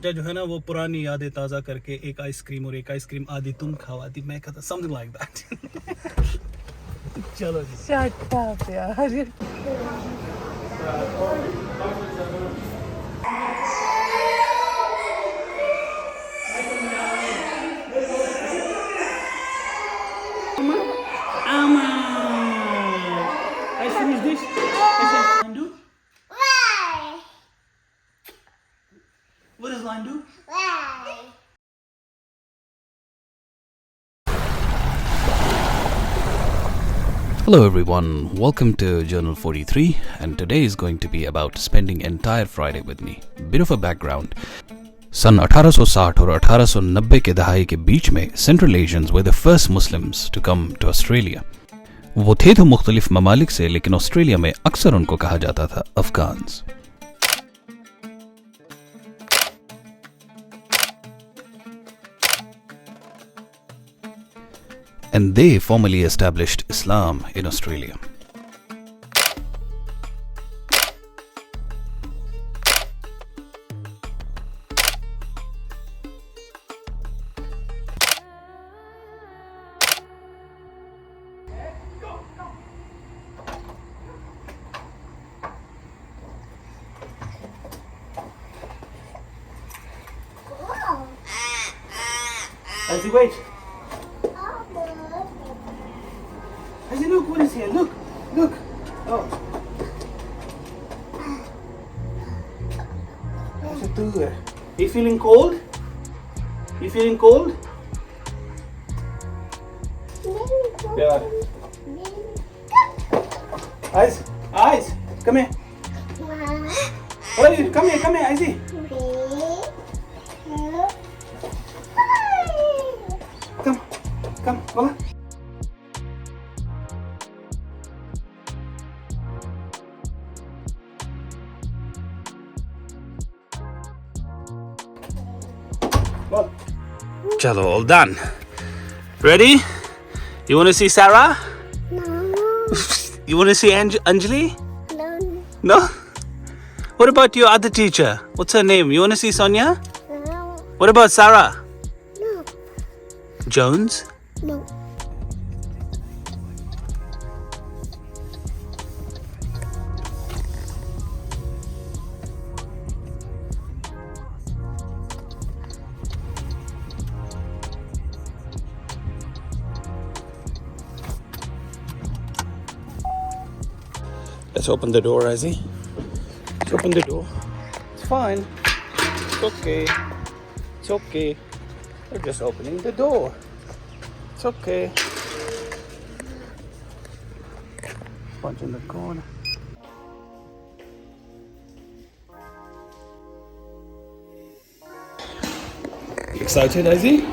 जो है ना वो पुरानी यादें ताज़ा करके एक आइसक्रीम और एक आइसक्रीम आधी तुम खाओ आधी मैं खाता, समथिंग लाइक दैट। चलो जी। शट अप यार। I finished this. I said, line do? What does line do? Hello everyone, welcome to Journal 43 and today is going to be about spending entire Friday with me. Bit of a background. सन 1860 और 1890 के दहाई के बीच में Central Asians were the first Muslims to come to Australia. वो थे तो मुख्तलिफ ममालिक से, लेकिन ऑस्ट्रेलिया में अक्सर उनको कहा जाता था Afghans. And they formally established Islam in Australia. As you wait. I said, look, what is here? Look, look. Oh. What's it do there? You feeling cold? You feeling cold? Yeah. Eyes, eyes, come here. What are you? Come here, Izzy. Come, Bola. Chalo, all done. Ready? You want to see Sarah? No. You want to see Anjali? No. No? What about your other teacher? What's her name? You want to see Sonia? No. What about Sarah? No. Jones? No. Let's open the door, Izzy. Let's open the door. It's fine. It's okay. It's okay. We're just opening the door. It's okay. Punch in the corner. Excited, Izzy?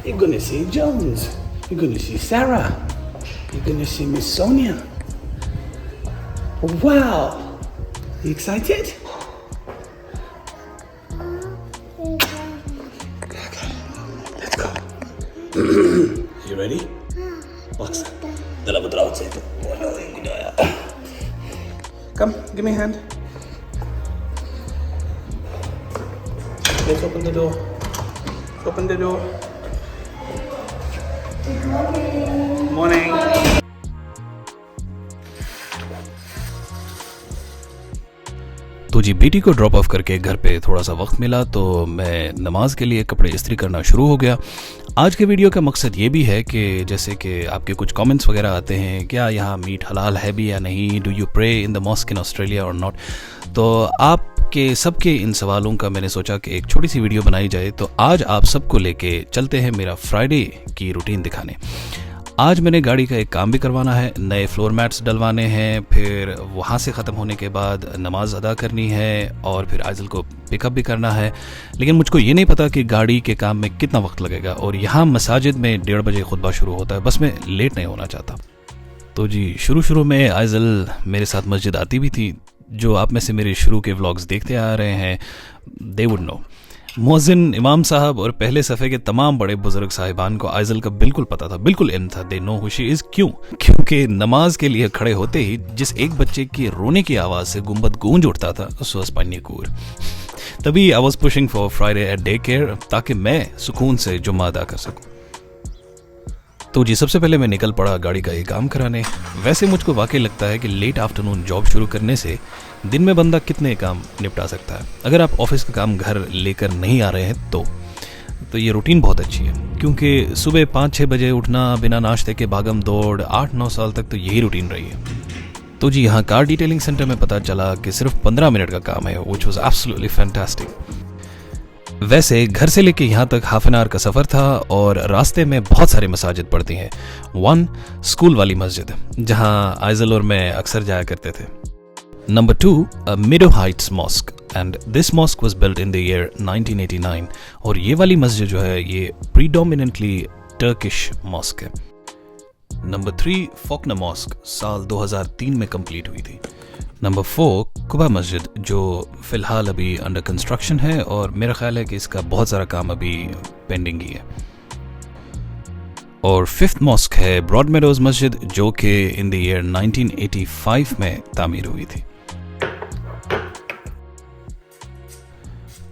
You're gonna see Jones. You're gonna see Sarah. You're gonna see Miss Sonia. Wow! You excited? Let's go. You ready? Box. Come, give me a hand. Let's open the door. Open the door. Morning. तो जी बेटी को drop of करके घर पे थोड़ा सा वक्त मिला तो मैं नमाज के लिए कपड़े इस्त्री करना शुरू हो गया। आज के वीडियो का मकसद ये भी है कि जैसे कि आपके कुछ कमेंट्स वगैरह आते हैं, क्या यहाँ मीट हलाल है भी या नहीं, do you pray in the mosque in Australia और नॉट, तो आपके सबके इन सवालों का मैंने सोचा कि एक छोटी सी वीडियो बनाई जाए। तो आज आप सबको लेके चलते हैं मेरा फ्राइडे की रूटीन दिखाने। आज मैंने गाड़ी का एक काम भी करवाना है, नए फ्लोर मैट्स डलवाने हैं, फिर वहाँ से ख़त्म होने के बाद नमाज अदा करनी है और फिर आइज़ल को पिकअप भी करना है। लेकिन मुझको ये नहीं पता कि गाड़ी के काम में कितना वक्त लगेगा, और यहाँ मसाजिद में 1:30 बजे खुतबा शुरू होता है, बस मैं लेट नहीं होना चाहता। तो जी शुरू में आइज़ल मेरे साथ मस्जिद आती भी थी। जो आप में से मेरे शुरू के व्लॉग्स देखते आ रहे हैं दे वुड नो। मुअज्जिन इमाम साहब और पहले सफ़े के तमाम बड़े बुजुर्ग साहिबान को आइज़ल का बिल्कुल पता था, बिल्कुल इल्म था, they know who she is. क्यों? क्योंकि नमाज के लिए खड़े होते ही जिस एक बच्चे की रोने की आवाज़ से गुंबद गूंज उठता था, सो अस्पान्य कूर। तभी I was pushing for Friday at day care ताकि मैं सुकून से जुम्मा अदा कर सकूं। तो जी सबसे पहले मैं निकल पड़ा गाड़ी का ये काम कराने। वैसे मुझको वाकई लगता है कि लेट आफ्टरनून जॉब शुरू करने से दिन में बंदा कितने काम निपटा सकता है। अगर आप ऑफिस का काम घर लेकर नहीं आ रहे हैं तो ये रूटीन बहुत अच्छी है, क्योंकि सुबह 5-6 बजे उठना, बिना नाश्ते के भागम दौड़, 8-9 साल तक तो यही रूटीन रही है। तो जी यहाँ कार डिटेलिंग सेंटर में पता चला कि सिर्फ 15 मिनट का काम है, व्हिच वाज एब्सोल्युटली फैंटास्टिक। वैसे घर से लेके यहाँ तक हाफ एन आवर का सफ़र था और रास्ते में बहुत सारे मसाजिद पड़ती हैं। 1 स्कूल वाली मस्जिद जहाँ आइजल और मैं अक्सर जाया करते थे। Number 2 Meadow Heights mosque and this mosque was built in the year 1989 और ये वाली मस्जिद जो है ये प्रीडोमिनेंटली टर्किश मॉस्क है। नंबर 3 फोकना मॉस्क साल 2003 में कंप्लीट हुई थी। नंबर 4 कुबा मस्जिद जो फ़िलहाल अभी अंडर कंस्ट्रक्शन है और मेरा ख्याल है कि इसका बहुत सारा काम अभी पेंडिंग ही है। और 5th मॉस्क है ब्रॉड मेडोज मस्जिद जो कि इन द ईयर 1985 में तामीर हुई थी।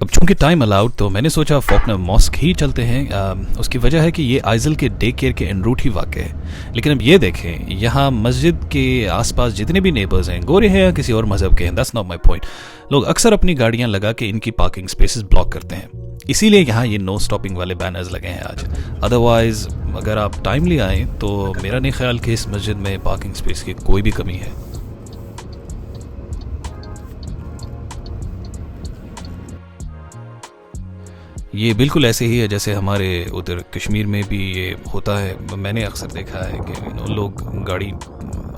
अब चूंकि टाइम अलाउड तो मैंने सोचा फोकना मॉस्क ही चलते हैं। उसकी वजह है कि ये आइजल के डे केयर के एन रूट ही वाक़ है। लेकिन अब ये देखें, यहाँ मस्जिद के आसपास जितने भी नेबर्स हैं, गोरे हैं या किसी और मज़हब के हैं, दैट्स नॉट माई पॉइंट। लोग अक्सर अपनी गाड़ियाँ लगा के इनकी पार्किंग स्पेसेस ब्लॉक करते हैं, इसीलिए यहाँ ये नो स्टॉपिंग वाले बैनर्स लगे हैं आज। अदरवाइज अगर आप टाइमली आएँ तो मेरा नहीं ख्याल कि इस मस्जिद में पार्किंग स्पेस की कोई भी कमी है। ये बिल्कुल ऐसे ही है जैसे हमारे उधर कश्मीर में भी ये होता है। मैंने अक्सर देखा है कि लोग गाड़ी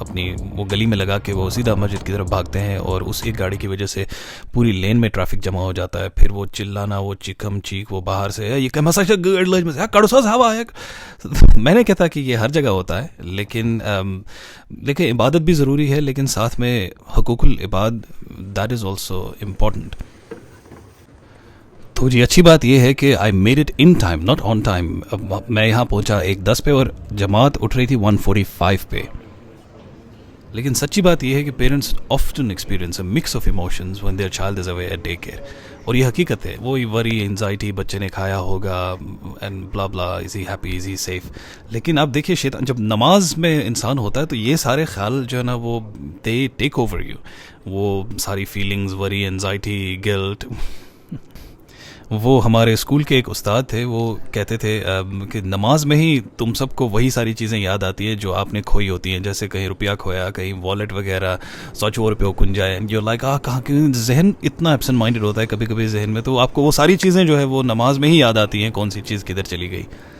अपनी वो गली में लगा के वो सीधा मस्जिद की तरफ भागते हैं और उस एक गाड़ी की वजह से पूरी लेन में ट्रैफिक जमा हो जाता है। फिर वो चिल्लाना, वो चिकम चीख, वो बाहर से ये मैंने कहता कि ये हर जगह होता है, लेकिन इबादत भी ज़रूरी है, लेकिन साथ में हुकूकुल इबाद दैट इज़ ऑल्सो इम्पॉर्टेंट। तो जी अच्छी बात यह है कि I made it in time, not on time. मैं यहाँ पहुँचा 1:10 पे और जमात उठ रही थी 1:45 पे। लेकिन सच्ची बात यह है कि parents often experience a mix of emotions when their child is away at day care. और ये हकीकत है, वो वरी, एंजाइटी, बच्चे ने खाया होगा and blah blah, is he happy, is he safe. लेकिन आप देखिए शैतान जब नमाज में इंसान होता है तो ये सारे ख्याल जो है ना वो दे टेक ओवर यू। वो सारी फीलिंग्स, वरी, एंजाइटी, गिल्ट। वो हमारे स्कूल के एक उस्ताद थे, वो कहते थे कि नमाज में ही तुम सबको वही सारी चीज़ें याद आती है जो आपने खोई होती हैं, जैसे कहीं रुपया खोया, कहीं वॉलेट वगैरह, 100 रुपये कुन जाए, जो लाइक कहाँ क्यों। जहन इतना एब्सेंट माइंडेड होता है कभी कभी जहन में, तो आपको वो सारी चीज़ें जो है वो नमाज में ही याद आती हैं, कौन सी चीज़ किधर चली गई।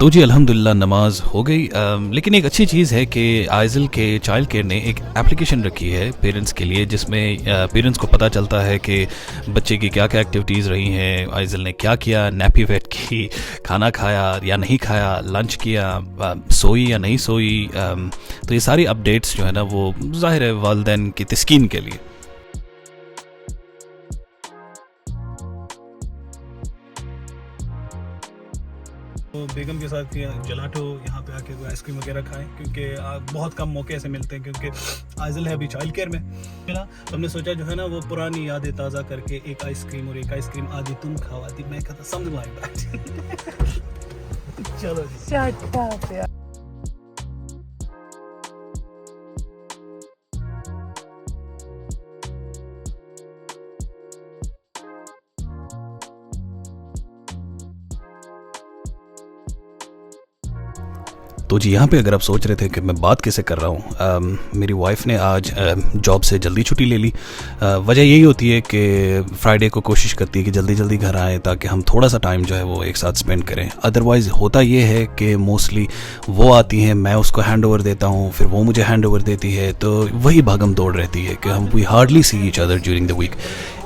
तो जी अल्हम्दुलिल्लाह नमाज हो गई। लेकिन एक अच्छी चीज़ है कि आइजल के चाइल्ड केयर ने एक एप्लीकेशन रखी है पेरेंट्स के लिए, जिसमें पेरेंट्स को पता चलता है कि बच्चे की क्या क्या एक्टिविटीज़ रही हैं, आइजल ने क्या किया, नैपी वेट की, खाना खाया या नहीं खाया, लंच किया, सोई या नहीं सोई। तो ये सारी अपडेट्स जो है ना वो ज़ाहिर है वालिदैन की तस्कीन के लिए। तो बेगम के साथ जलाटो यहाँ पे आके आइसक्रीम वगैरह खाएं, क्योंकि बहुत कम मौके ऐसे मिलते हैं, क्योंकि आइजल है अभी चाइल्ड केयर में मिला। तो हमने सोचा जो है ना वो पुरानी यादें ताज़ा करके एक आइसक्रीम और एक आइसक्रीम आधी तुम खाओ आधी मैं खाता, समझ लाइक चलो जी। तो जी यहाँ पे अगर आप सोच रहे थे कि मैं बात कैसे कर रहा हूँ, मेरी वाइफ ने आज जॉब से जल्दी छुट्टी ले ली। वजह यही होती है कि फ्राइडे को कोशिश करती है कि जल्दी जल्दी घर आए ताकि हम थोड़ा सा टाइम जो है वो एक साथ स्पेंड करें। अदरवाइज़ होता ये है कि मोस्टली वो आती हैं, मैं उसको हैंड ओवर देता हूँ, फिर वो मुझे हैंड ओवर देती है, तो वही भागम दौड़ रहती है कि हम we hardly see each other during the week.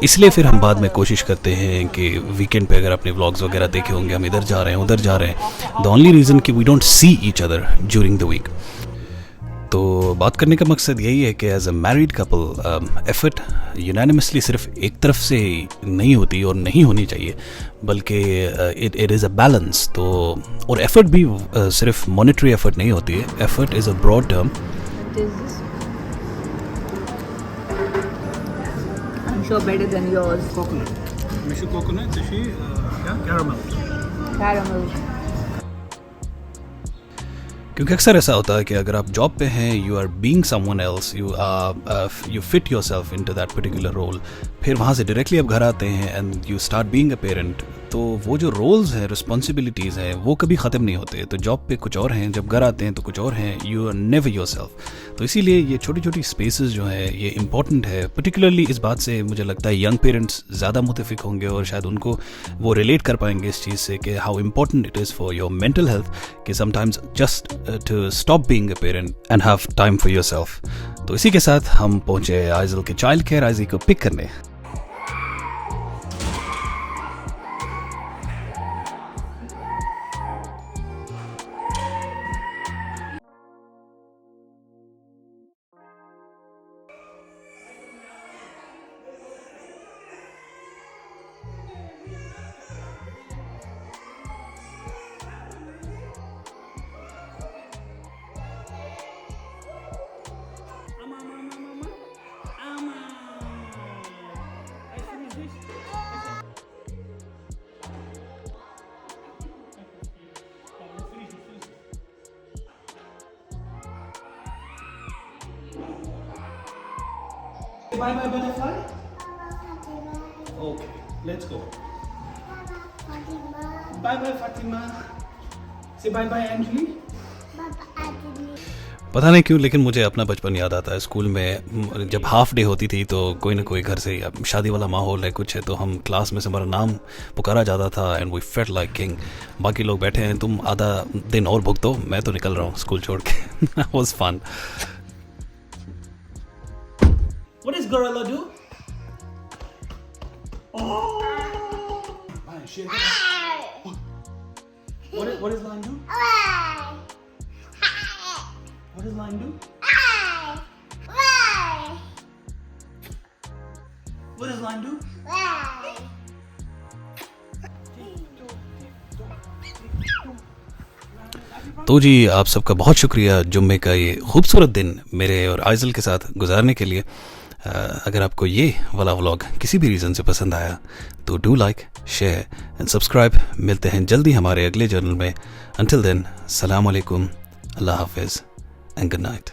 इसलिए फिर हम बाद में कोशिश करते हैं कि वीकेंड पे अगर अपने व्लॉग्स वगैरह देखे होंगे, हम इधर जा रहे हैं उधर जा रहे हैं, द ओनली रीज़न कि we don't see each other during the week. तो बात करने का मकसद यही है कि as a married couple effort unanimously सिर्फ एक तरफ से नहीं होती और नहीं होनी चाहिए, बल्कि इट इज़ अ बैलेंस। तो और एफर्ट भी सिर्फ मॉनेटरी एफर्ट नहीं होती है, effort is a broad term. I'm sure better than yours. coconut, Caramel. क्योंकि अक्सर ऐसा होता है कि अगर आप जॉब पे हैं, you are being someone else, you fit yourself into that particular role, फिर वहाँ से डायरेक्टली आप घर आते हैं and you start being a parent, तो वो जो रोल्स हैं, रिस्पॉन्सिबिलिटीज़ हैं, वो कभी ख़त्म नहीं होते। तो जॉब पे कुछ और हैं, जब घर आते हैं तो कुछ और हैं, यू आर नेवर योरसेल्फ। तो इसीलिए ये छोटी छोटी स्पेसेस जो हैं ये इंपॉर्टेंट है। पर्टिकुलरली इस बात से मुझे लगता है यंग पेरेंट्स ज़्यादा मुतफिक होंगे और शायद उनको वो रिलेट कर पाएंगे इस चीज़ से कि how important it is for your mental health कि sometimes just to stop being a parent and have time for yourself. तो इसी के साथ हम पहुँचे आइज़ल के चाइल्ड केयर, आइज़ी को पिक करने। Bye bye butterfly. Okay, let's go. Bye bye Fatima. Say bye bye Anjali. पता नहीं क्यों लेकिन मुझे अपना बचपन याद आता है। स्कूल में जब हाफ डे होती थी तो कोई ना कोई घर से, अब शादी वाला माहौल है कुछ है, तो हम क्लास में से हमारा नाम पुकारा जाता था and we felt like king. बाकी लोग बैठे हैं, तुम आधा दिन और भुगतो, मैं तो निकल रहा हूँ स्कूल छोड़ के। Was fun. What does gorilla do? Oh! What does lion do? What does lion do? What does lion do? तो जी आप सबका बहुत शुक्रिया जुम्मे का ये खूबसूरत दिन मेरे और आइज़ल के साथ गुजारने के लिए। अगर आपको ये वाला व्लॉग किसी भी रीज़न से पसंद आया तो do like, share and subscribe. मिलते हैं जल्दी हमारे अगले जर्नल में। अंटिल देन, सलाम अलैकुम, अल्लाह हाफिज़ एंड गुड नाइट।